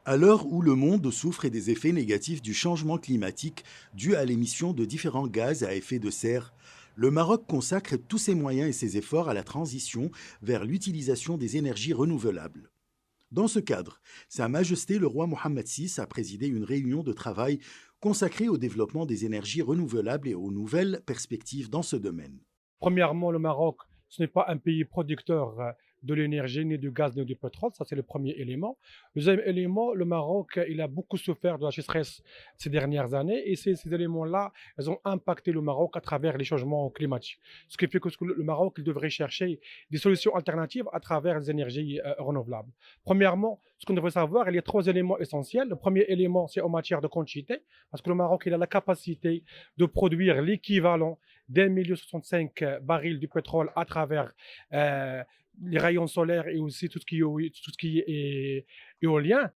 À l'heure où le monde souffre des effets négatifs du changement climatique dû à l'émission de différents gaz à effet de serre, le Maroc consacre tous ses moyens et ses efforts à la transition vers l'utilisation des énergies renouvelables. Dans ce cadre, Sa Majesté le roi Mohammed VI a présidé une réunion de travail consacrée au développement des énergies renouvelables et aux nouvelles perspectives dans ce domaine. Premièrement, le Maroc, ce n'est pas un pays producteur de l'énergie, ni du gaz, ni du pétrole. Ça, c'est le premier élément. Deuxième élément, le Maroc, il a beaucoup souffert de la sécheresse ces dernières années. Et ces éléments-là, ils ont impacté le Maroc à travers les changements climatiques. Ce qui fait que le Maroc, il devrait chercher des solutions alternatives à travers les énergies renouvelables. Premièrement, ce qu'on devrait savoir, il y a trois éléments essentiels. Le premier élément, c'est en matière de quantité, parce que le Maroc, il a la capacité de produire l'équivalent d'1,65 million barils de pétrole à travers euh, les rayons solaires et aussi tout ce qui est éolien.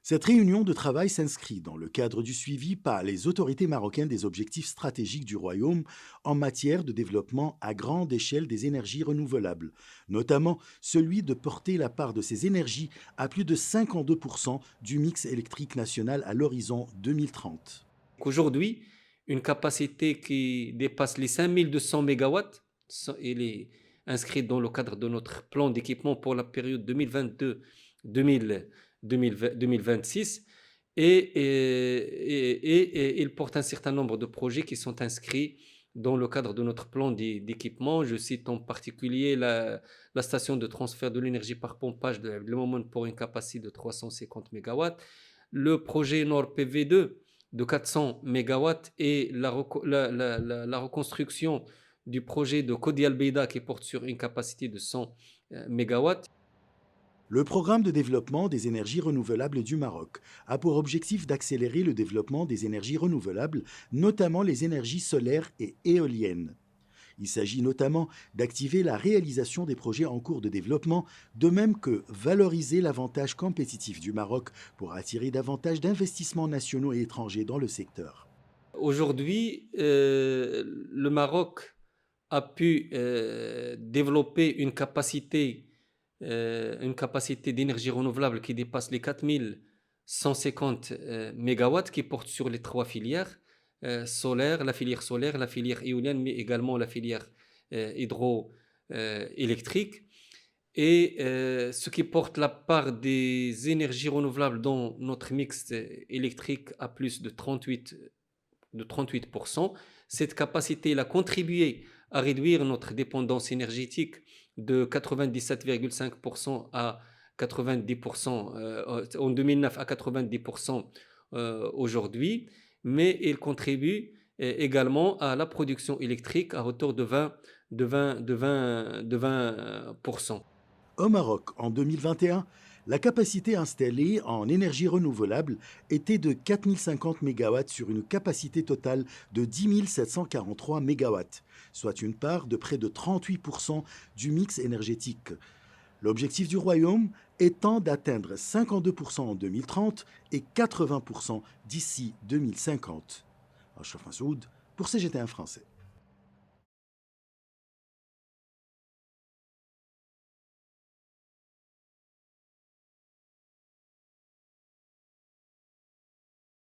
Cette réunion de travail s'inscrit dans le cadre du suivi par les autorités marocaines des objectifs stratégiques du royaume en matière de développement à grande échelle des énergies renouvelables, notamment celui de porter la part de ces énergies à plus de 52% du mix électrique national à l'horizon 2030. Aujourd'hui, une capacité qui dépasse les 5200 mégawatts, elle est inscrite dans le cadre de notre plan d'équipement pour la période 2022-2026 et il porte un certain nombre de projets qui sont inscrits dans le cadre de notre plan d'équipement. Je cite en particulier la station de transfert de l'énergie par pompage de Le Moment pour une capacité de 350 mégawatts, le projet Nord PV2 de 400 mégawatts et la reconstruction du projet de Kodi Al-Beida qui porte sur une capacité de 100 mégawatts. Le programme de développement des énergies renouvelables du Maroc a pour objectif d'accélérer le développement des énergies renouvelables, notamment les énergies solaires et éoliennes. Il s'agit notamment d'activer la réalisation des projets en cours de développement, de même que valoriser l'avantage compétitif du Maroc pour attirer davantage d'investissements nationaux et étrangers dans le secteur. Aujourd'hui, le Maroc a pu développer une capacité d'énergie renouvelable qui dépasse les 4150 mégawatts, qui porte sur les trois filières, solaire, la filière éolienne, mais également la filière hydroélectrique. Et ce qui porte la part des énergies renouvelables dans notre mix électrique à plus de 38%. Cette capacité elle a contribué à réduire notre dépendance énergétique de 97,5% à 90% en 2009 à 90% aujourd'hui, mais elle contribue également à la production électrique à hauteur de 20%. Au Maroc, en 2021, la capacité installée en énergie renouvelable était de 4050 MW sur une capacité totale de 10 743 MW, soit une part de près de 38% du mix énergétique. L'objectif du royaume étant d'atteindre 52% en 2030 et 80% d'ici 2050. Achraf Massoud pour CGT1 français.